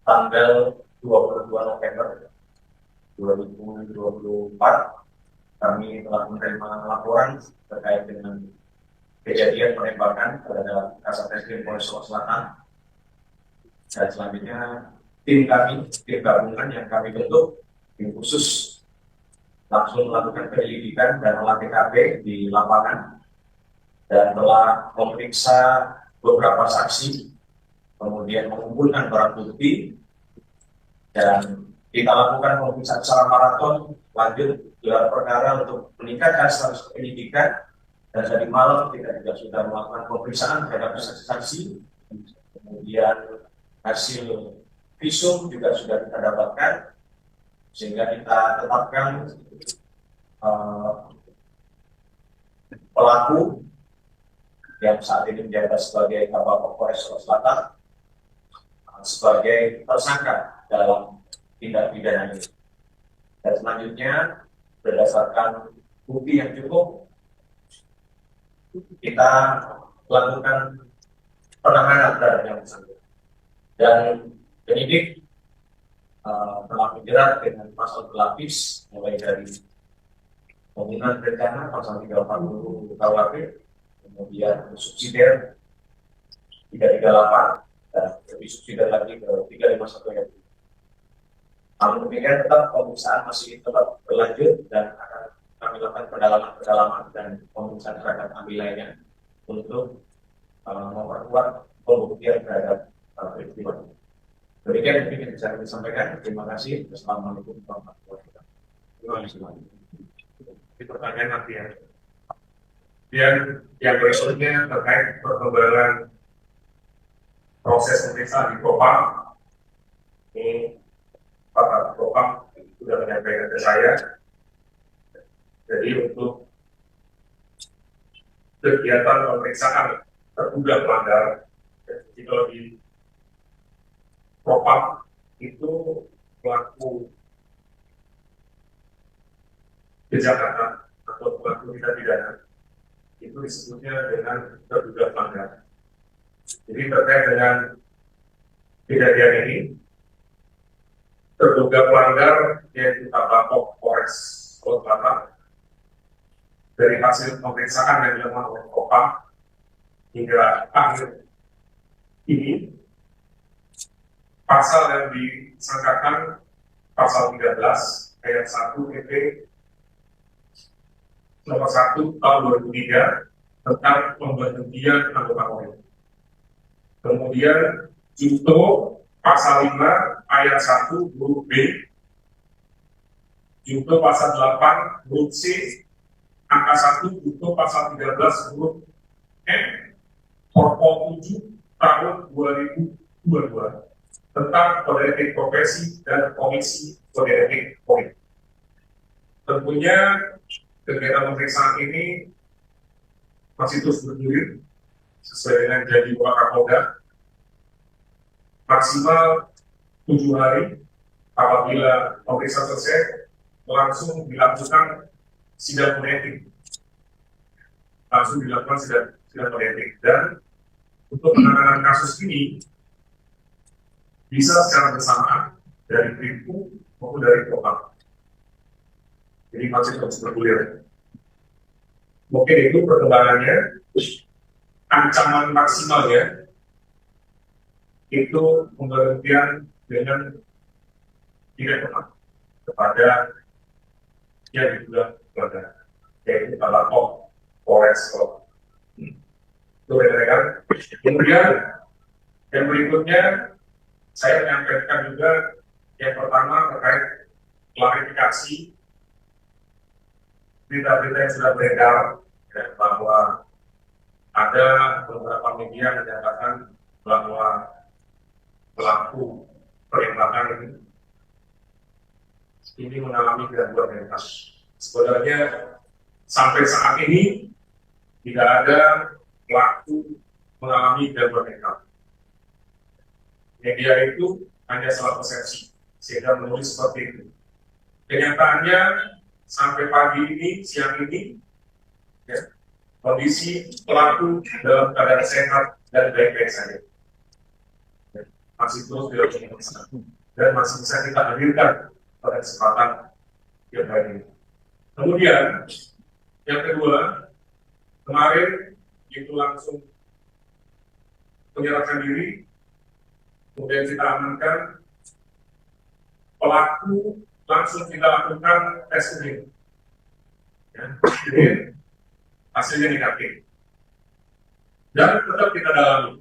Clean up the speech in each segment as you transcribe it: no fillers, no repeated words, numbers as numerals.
tanggal 22 November 2024 kami telah menerima laporan terkait dengan kejadian penembakan terhadap Kasat Reskrim Polres Solo Selatan. Dan selanjutnya tim gabungan yang kami bentuk, tim khusus, langsung melakukan penyelidikan dan olah TKP di lapangan dan telah memeriksa beberapa saksi, kemudian mengumpulkan barang bukti, dan kita lakukan pemeriksaan secara maraton lanjut gelar perkara untuk meningkatkan status penyelidikan. Dan tadi malam kita juga sudah melakukan pemeriksaan terhadap saksi-saksi, kemudian hasil visum juga sudah kita dapatkan, sehingga kita tetapkan pelaku yang saat ini menjabat sebagai Kabapok Polres Solo Selatan sebagai tersangka dalam tindak pidana ini. Dan selanjutnya berdasarkan bukti yang cukup, kita lakukan penahanan terhadap yang bersangkutan. Dan penyidik telah menjerat dengan pasal berlapis mulai dari pembunuhan berencana pasal 340 KUHP, kemudian subsidiar 338 dan lebih subsidiar lagi ke 351 ayat. Namun demikian tetap pemeriksaan masih tetap berlanjut dan akan kami lakukan pendalaman dan pemeriksaan terhadap ambil lainnya untuk memperkuat pembuktian terhadap peristiwa ini. Demikian mungkin yang bisa kami sampaikan. Terima kasih. Assalamualaikum warahmatullahi wabarakatuh. Di pertanyaan nanti ya. Dan yang berikutnya terkait perkembangan proses pemeriksaan di Propam. Ini Pak Propam sudah menyampaikan ke saya. Jadi untuk kegiatan pemeriksaan terduga pelanggar, kalau di Propam itu pelaku kejahatan atau pelaku tindak pidana itu disebutnya dengan terduga pelanggar. Jadi terkait dengan kejadian ini, terduga pelanggar yaitu Kabapok Polres Solo Selatan dari hasil pemeriksaan yang dilakukan oleh Propam hingga akhir ini, pasal yang disangkakan pasal 13 ayat 1 PP nomor 1 tahun 2003 tentang pemberhentian anggota Polri. Kemudian junto pasal 5 ayat 1 huruf B, junto pasal 8 huruf C, angka 1 junto pasal 13 huruf M, Perpol 7 tahun 2022 tentang kode etik profesi dan komisi kode etik Polri. Tentunya kegiatan pemeriksaan ini masih terus bergulir sesuai dengan janji Bapak Kapolda, maksimal 7 hari. Apabila pemeriksaan selesai, langsung dilakukan sidang kode etik. Dan untuk penanganan kasus ini bisa secara bersamaan dari Brimob maupun dari Propam. Jadi masih terus bergulir. Mungkin itu perkembangannya. Ancaman maksimalnya itu pemberhentian dengan tidak pernah kepada yang diduga pelanggar, yaitu Kabapok Polres Solo. Itu rekan-rekan. Kemudian yang berikutnya saya menyampaikan juga yang pertama terkait klarifikasi berita-berita yang sudah beredar ya, bahwa ada beberapa media menyatakan bahwa pelaku penembakan ini mengalami gangguan mental. Sebenarnya sampai saat ini tidak ada pelaku mengalami gangguan mental. Media itu hanya salah persepsi sehingga menulis seperti itu. Kenyataannya sampai pagi ini, siang ini, ya, kondisi pelaku dalam keadaan sehat dan baik-baik saja. masih terus dilakukan dan masih bisa kita hadirkan pada kesempatan yang hari ini. Kemudian yang kedua, kemarin itu langsung menyerahkan diri, kemudian kita amankan pelaku, langsung kita lakukan tes urin. Ya, jadi hasilnya negatif. Dan tetap kita dalami.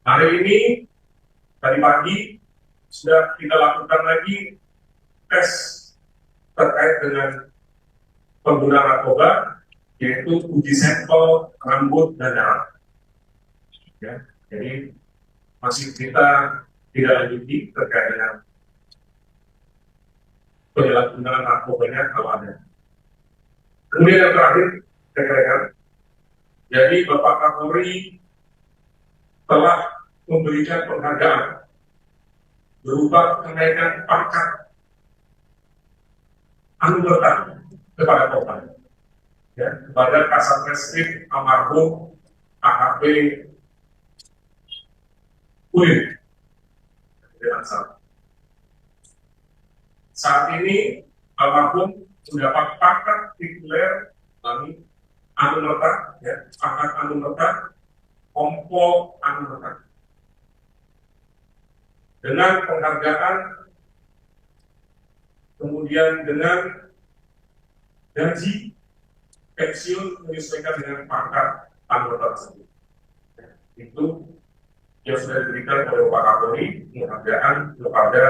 Hari ini, tadi pagi, sudah kita lakukan lagi tes terkait dengan pengguna narkoba, yaitu uji sampel rambut dan darah. Ya, jadi masih kita tidak lanjuti terkait dengan penyalahgunaan narkobanya kalau ada. Kemudian yang terakhir, rekan-rekan, jadi Bapak Kapolri telah memberikan penghargaan berupa kenaikan pangkat anugerah kepada korban, ya, kepada Kasat Reskrim almarhum AKP Uin. Saat ini almarhum mendapat pangkat tituler kami anumerta, ya, pangkat anumerta, kompol anumerta. Dengan penghargaan, kemudian dengan gaji pensiun menyesuaikan dengan pangkat anumerta tersebut. Itu yang sudah diberikan oleh Pak Kapolri, penghargaan kepada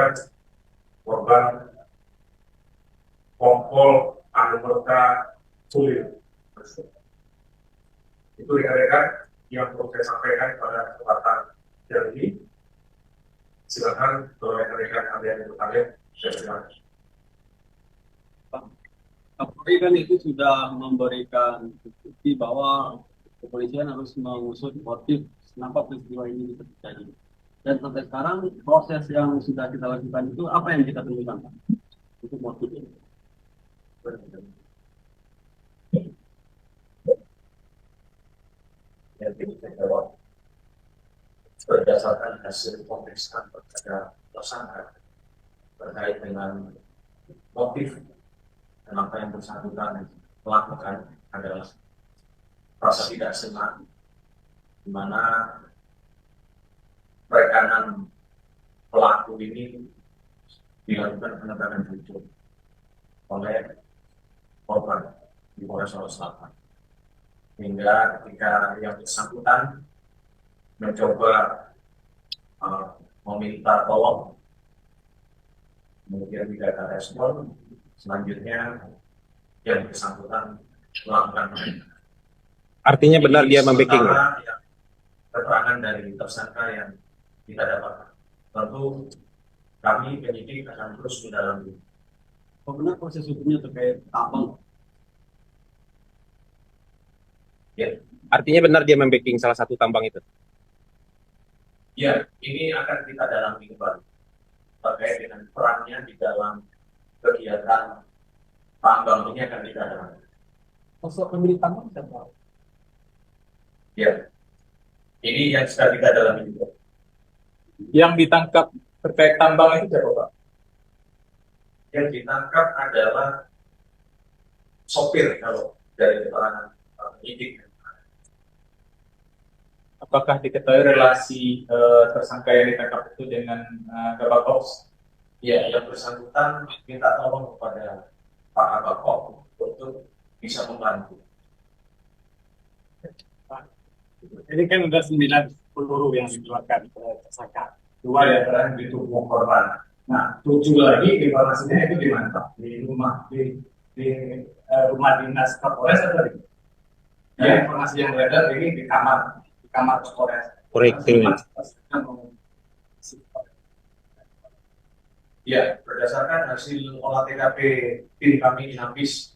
korban kompol anumerta Sulir. Itu rekan-rekan yang perlu saya sampaikan pada kesempatan yang ini. Silakan kalau rekan-rekan ada yang bertanya, saya silakan. Kapolri kan itu sudah memberikan bukti bahwa kepolisian harus mengusut motif kenapa peristiwa ini bisa terjadi. Dan sampai sekarang proses yang sudah kita lakukan itu apa yang kita temukan untuk motif ini? Yang kita jawab berdasarkan hasil pemeriksaan pada tersangka terkait dengan motif kenapa yang bersangkutan melakukan adalah rasa tidak senang, di mana rekanan pelaku ini dilakukan penegakan hukum oleh korban di Polres Solo Selatan. Hingga ketika yang bersangkutan mencoba meminta tolong, kemudian tidak ada respon, selanjutnya yang bersangkutan melakukan. Artinya benar dia membacking. Keterangan dari tersangka yang kita dapatkan. Tentu kami penyidik akan terus mendalami. Bagaimana proses hukumnya terkait tambang? Ya. Artinya benar dia membacking salah satu tambang itu. Ya, ini akan kita dalami kembali terkait dengan perannya di dalam kegiatan tambang ini akan kita dalami. Sosok pemilik tambang siapa? Ya, ini yang sudah kita dalami juga. Yang ditangkap terkait tambang itu siapa, Pak? Yang ditangkap adalah sopir kalau dari keterangan penyidik. Apakah diketahui relasi tersangka yang ditangkap itu dengan Kabak-Ops? Ya, yang bersangkutan minta tolong kepada Pak Kabak-Ops untuk bisa membantu. Ini kan sudah 9 peluru yang dikeluarkan oleh tersangka. 2 diantaranya di tubuh korban. Nah, 7 lagi informasinya itu di mana, Pak? Di rumah Rumah dinas Kapolres atau di? Ya, informasi yang beredar ini di kamar Kapolres. Proyektilnya. Ya, berdasarkan hasil olah TKP tim kami Inavis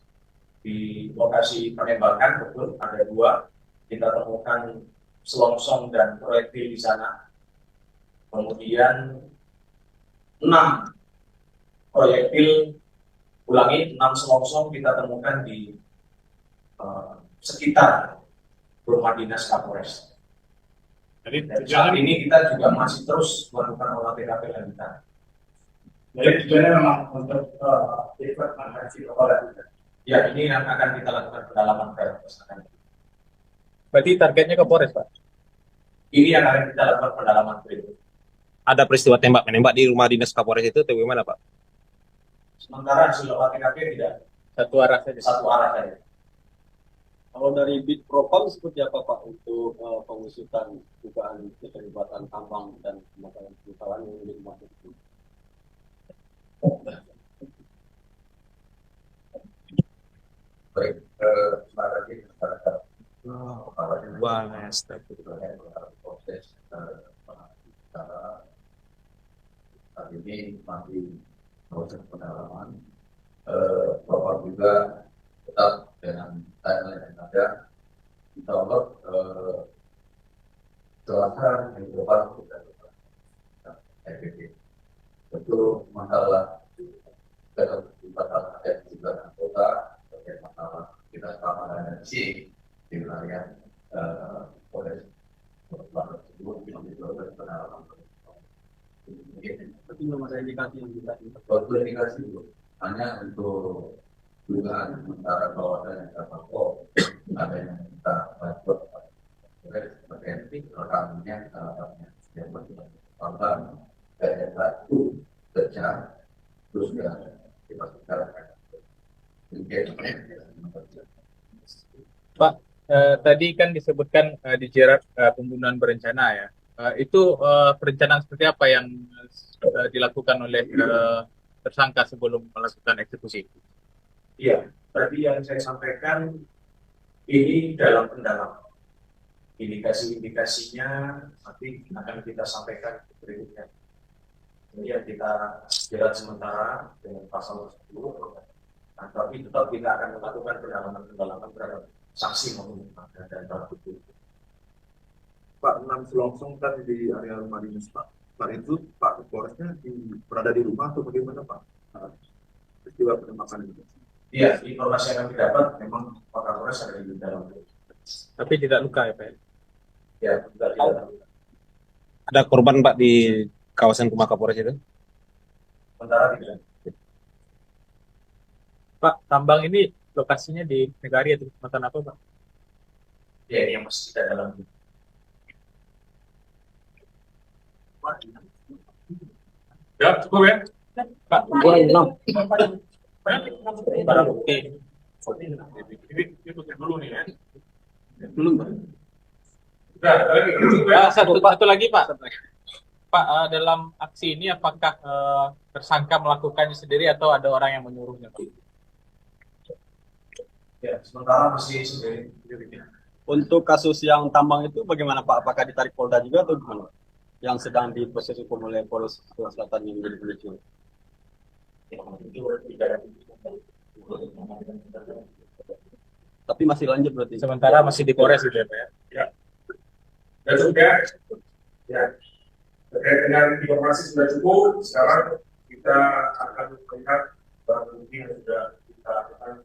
di lokasi penembakan, betul ada 2. Kita temukan selongsong dan proyektil di sana. Kemudian 6 proyektil, 6 selongsong kita temukan di sekitar rumah dinas Kapolres. Jadi Dan saat ini kita juga masih terus melakukan olah TKP lanjutan. Jadi tujuannya memang untuk mengatasi kepala. Ya, ini yang akan kita lakukan pendalaman terhadap tersangka. berarti targetnya ke Polres, Pak. Ini yang akan kita lakukan pendalaman berikut. Ada peristiwa tembak menembak di rumah dinas Kapolres itu atau gimana, Pak? Sementara hasil olah TKP tidak Satu arah saja. satu arah saja. Kalau dari Bid Propam seperti apa Pak untuk pengusutan dugaan keterlibatan tambang dan kemungkinan yang dimaksud itu? Baik, terima kasih masyarakat. Proses saat ini masih proses pendalaman. Bapak juga tetap dengan timeline yang ada. Insya Allah Selasa minggu depan kita efektif. Tentu masalah keterlibatan ada juga anggota, terkait masalah kita keamanan energi di wilayah Polres Barat tersebut dilakukan pendalaman. Tapi belum ada indikasi yang bisa Suatu indikasi hanya untuk dugaan sementara bahwa ada yang terpapar, ada yang kita buat berhenti rekamnya yang berkorban dari satu sejak terus kita bicarakan. Pak, tadi kan disebutkan dijerat pembunuhan berencana ya. Itu perencanaan seperti apa yang dilakukan oleh tersangka sebelum melakukan eksekusi? Iya, tadi yang saya sampaikan ini dalam pendalaman. Indikasi-indikasinya nanti akan kita sampaikan berikutnya. Kemudian kita jerat sementara dengan pasal tersebut, tapi tetap kita akan melakukan pendalaman terhadap saksi maupun dan barang bukti. Pak, 6 selongsong kan di area rumah dinas Pak. Pak itu Pak Kapolresnya berada di rumah atau bagaimana Pak? Peristiwa penembakan itu. Iya, informasi yang kami dapat memang Pak Kapolres ada di dalam. Tapi tidak luka ya Pak? Ya, tidak. Ada korban, Pak, di kawasan rumah Kapolres itu? Sementara tidak. Pak, tambang ini lokasinya di Negari atau Kecamatan apa Pak? Ya, ini yang masih tidak dalam. Ya, cukup ya. Pak, barang bukti. Ini tutup dulu nih ya. belum Pak. Udah, lagi cukup ya. Satu lagi Pak. Pak, dalam aksi ini apakah tersangka melakukannya sendiri atau ada orang yang menyuruhnya Pak? Ya, sementara masih sendiri. Untuk kasus yang tambang itu bagaimana Pak? Apakah ditarik Polda juga atau gimana? Yang sedang diproses hukum oleh Polres Selatan yang menjadi pemicu. Tapi masih lanjut berarti. Sementara masih di Polres gitu ya Pak ya? Ya. Sudah cukup ya. Ya. Terkait dengan informasi sudah cukup. Sekarang kita akan melihat barang bukti yang sudah kita lakukan.